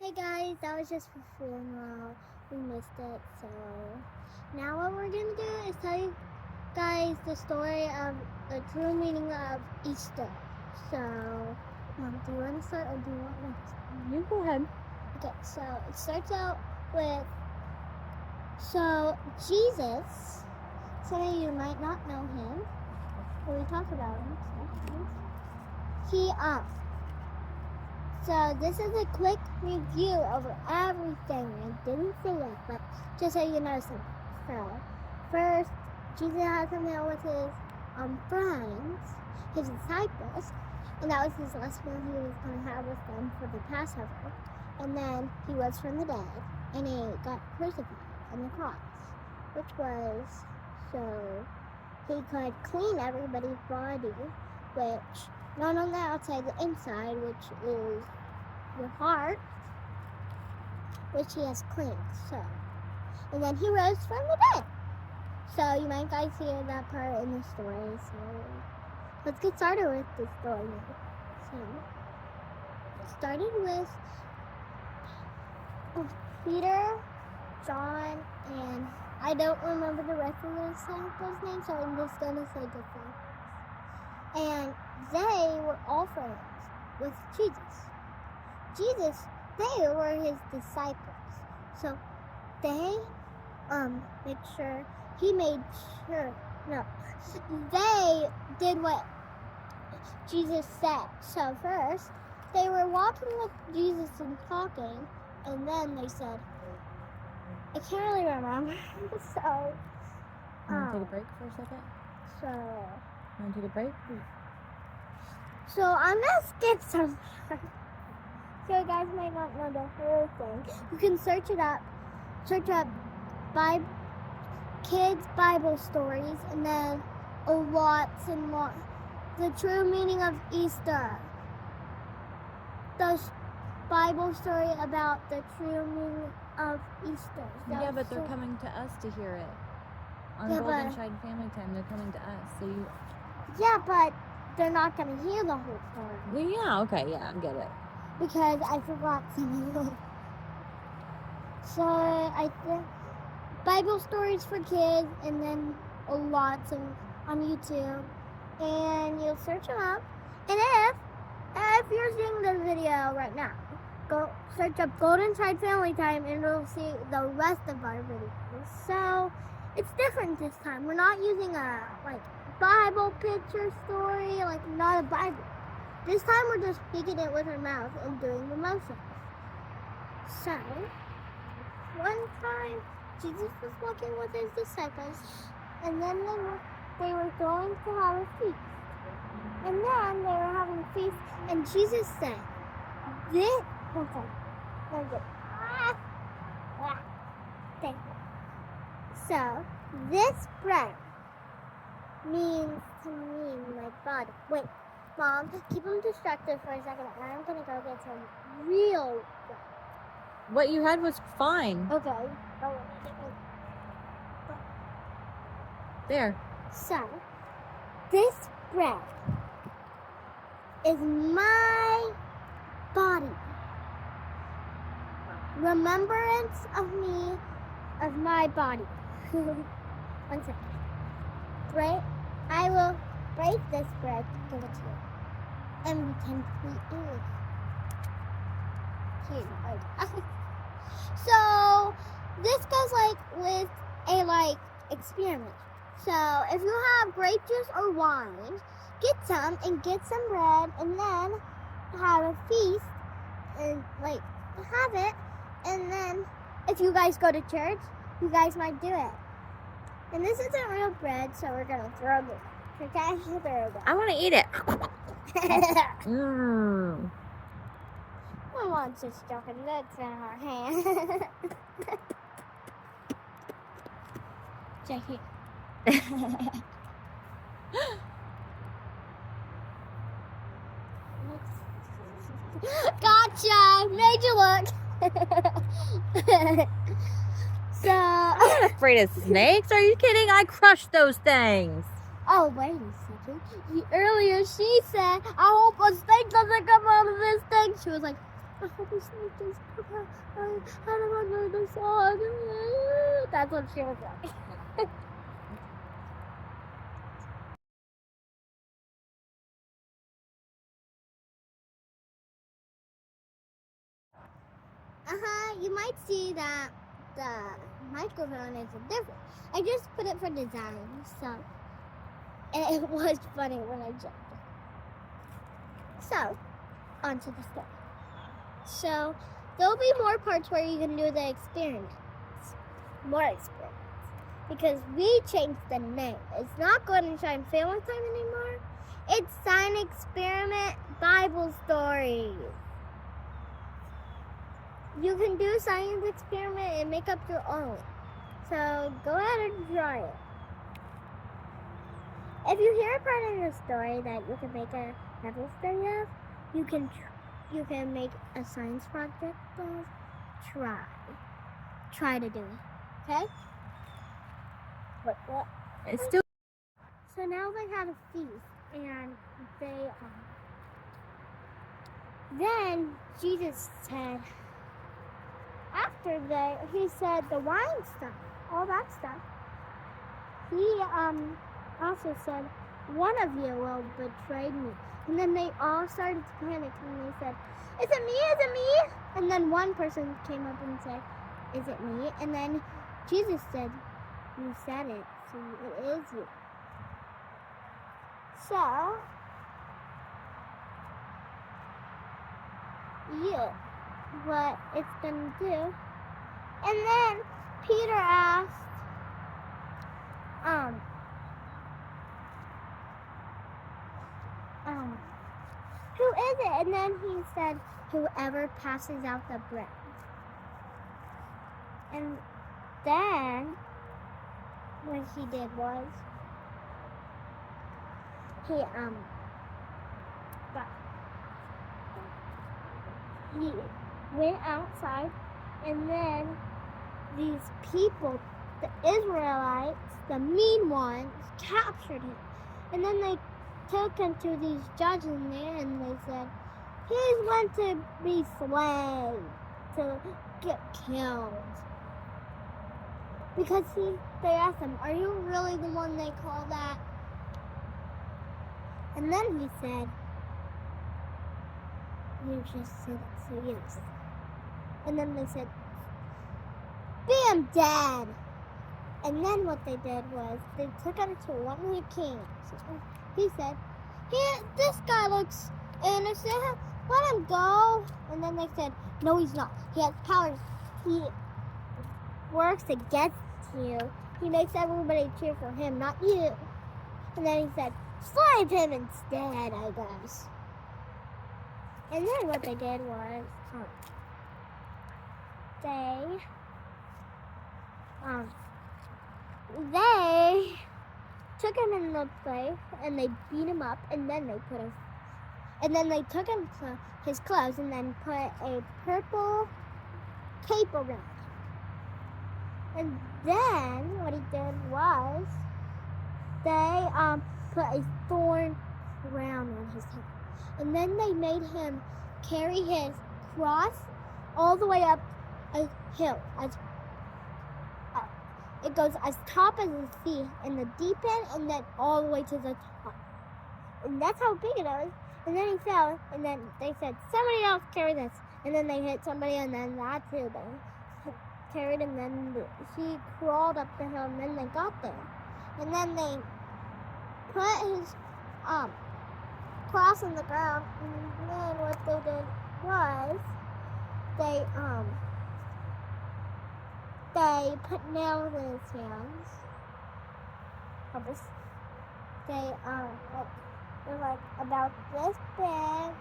Hey guys, that was just for funeral. We missed it, so now what we're gonna do is tell you guys the story of the true meaning of Easter. So, Mom, do you want to start or do you want me to start? You go ahead. Okay, so it starts out with Jesus. Some of you might not know him, but we talk about him sometimes. So this is a quick review over everything. I didn't say it, but just so you know something. So first, Jesus had something with his friends, his disciples, and that was his last meal he was going to have with them for the Passover. And then he rose from the dead, and he got crucified on the cross, which was so he could clean everybody's body, which not on the outside, the inside, which is your heart, which he has cleaned. So, and then he rose from the dead. So you might guys hear that part in the story. So let's get started with the story now. So it started with Peter, John, and I don't remember the rest of the disciples' names, so I'm just gonna say disciples. And they were all friends with Jesus. They were his disciples. So they they did what Jesus said. So first, they were walking with Jesus and talking, and then they said, I can't really remember. So, You want to take a break for a second? So, You want to take a break? So I'm gonna skip some. So you guys might not know the whole thing. You can search it up. Search up kids Bible stories, and then lots and lots. The true meaning of Easter. The Bible story about the true meaning of Easter. Yeah, but they're coming to us to hear it. On Golden Shine Family Time, they're coming to us. So you. Yeah, but they're not gonna hear the whole story. Well, yeah, okay, yeah, I get it. Because I forgot some of them. So I think Bible stories for kids, and then lots of on YouTube, and you'll search them up. And if you're seeing this video right now, go search up Golden Child Family Time, and you'll see the rest of our videos. So it's different this time. We're not using a Bible picture story, not a Bible. This time we're just speaking it with our mouth and doing the motions. So, one time Jesus was walking with his disciples, and then they were going to have a feast. And then they were having a feast, and Jesus said, So, this bread means to me my body. Wait, Mom, keep them distracted for a second. I'm gonna go get some real bread. What you had was fine. Okay. There. So, this bread is my body. Remembrance of me, of my body. One second. Right? I will break this bread to give it to you. And we can eat it. Here. So this goes with a experiment. So if you have grape juice or wine, get some and get some bread, and then have a feast and have it. And then if you guys go to church, you guys might do it. And this isn't real bread, so we're gonna throw it. Okay? I want to eat it. My mom's just joking. That's in her hand. Check here. Gotcha! Made you look. So I'm not afraid of snakes. Are you kidding? I crushed those things. Oh, wait a second. Earlier she said, I hope a snake doesn't come out of this thing. She was like, I hope he sings this. I don't know the song. That's what she was like. You might see that the microphone is different. I just put it for design, so it was funny when I jumped it. So, on to the story. So, there'll be more parts where you can do the experiments. More experiments. Because we changed the name. It's not Golden Shine Family Time anymore. It's Science Experiment Bible Stories. You can do a science experiment and make up your own. So go ahead and try it. If you hear a part in the story that you can make a Bible story of, you can make a science project of. Try to do it. Okay? What? It's still. So now they had a feast, and then Jesus said, he said the wine stuff, all that stuff. He also said, one of you will betray me. And then they all started to panic, and they said, is it me? Is it me? And then one person came up and said, is it me? And then Jesus said, you said it, so it is you. So, what it's gonna do. And then Peter asked, who is it? And then he said, whoever passes out the bread. And then what he did was he went outside, and then these people, the Israelites, the mean ones, captured him. And then they took him to these judges in there, and they said, he's meant to be slain, to get killed. Because they asked him, are you really the one they call that? And then he said, you just said it, so yes. And then they said, bam, dead. And then what they did was they took him to one of the kings. He said, this guy looks innocent. Let him go. And then they said, no, he's not. He has powers. He works against you. He makes everybody cheer for him, not you. And then he said, slave him instead, I guess. And then what they did was they took him in the place and they beat him up, and then they took him to his clothes and then put a purple cape around him. And then what he did was they put a thorn crown on his head. And then they made him carry his cross all the way up a hill. It goes as top as his feet in the deep end, and then all the way to the top. And that's how big it is. And then he fell, and then they said, somebody else carry this. And then they hit somebody, and then that too. They carried him, and then he crawled up the hill, and then they got there. And then they put his cross on the ground, and then what they did was they put nails in his hands. They're like about this big,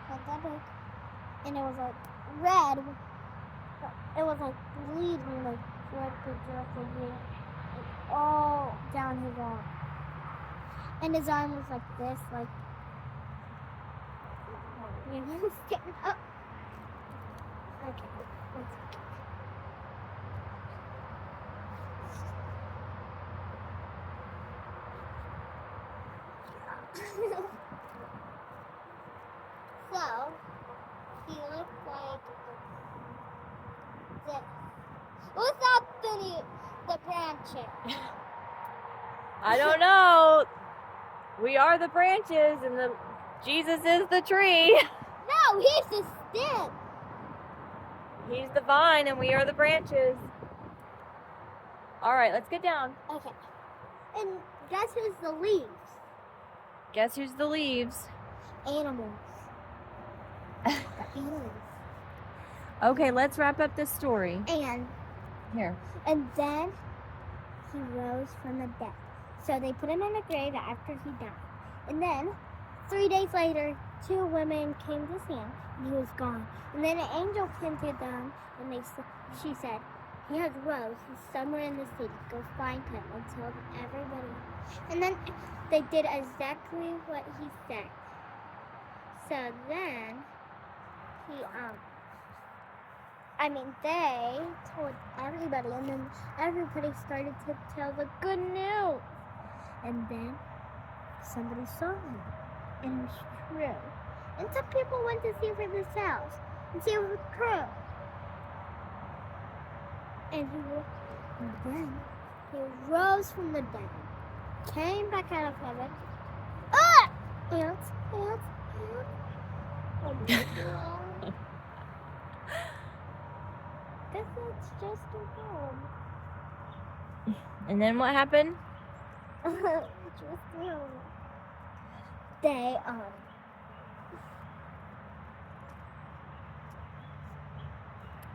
like that big, and it was like red. It was like bleeding, like directly all down his arm. And his arm was like this, like stand up. Okay, so he looked like this. Without the branches. I don't know. We are the branches and Jesus is the tree. No, he's the stem. He's the vine and we are the branches. All right, let's get down. Okay. And guess who's the leaves? Guess who's the leaves? Animals. The animals. Okay, let's wrap up this story. And then he rose from the dead. So they put him in a grave after he died. And then 3 days later, 2 women came to see him, and he was gone. And then an angel came to them, and she said, "He has rose. He's somewhere in the city. Go find him and tell everybody." And then they did exactly what he said. So then they told everybody, and then everybody started to tell the good news. And then somebody saw him, and it was true. And some people went to see for themselves and see if it was true. And then he rose from the dead, came back out of heaven. Ah! Ants. Oh my God. Guess it's just a home. And then what happened? Just a home. They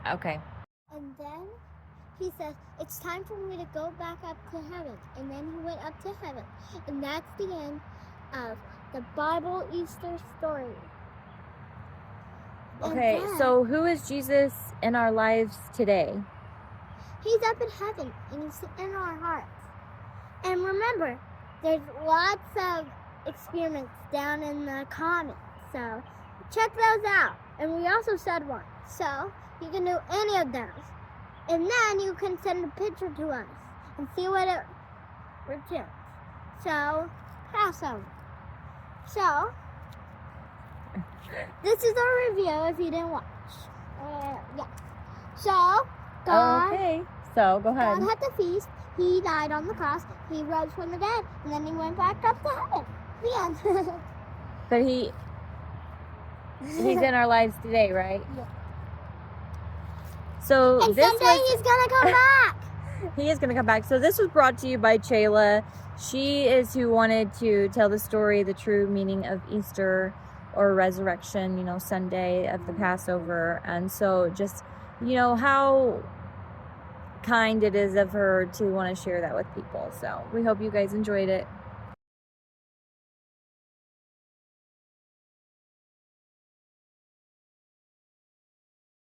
Okay. And then he says, "It's time for me to go back up to heaven." And then he went up to heaven. And that's the end of the Bible Easter story. Okay, so who is Jesus in our lives today? He's up in heaven, and he's in our hearts. And remember, there's lots of experiments down in the comments. So check those out. And we also said one. So you can do any of those. And then you can send a picture to us and see what it returns. So, Passover. So, this is our review if you didn't watch. Yeah. So, God, Okay, so go ahead. God had the feast. He died on the cross. He rose from the dead. And then he went back up to heaven. The end. But he's in our lives today, right? Yeah. So And this someday he's gonna come back. He is going to come back. So this was brought to you by Chela. She is who wanted to tell the story, the true meaning of Easter or resurrection, Sunday of the Passover. And so just, how kind it is of her to want to share that with people. So we hope you guys enjoyed it.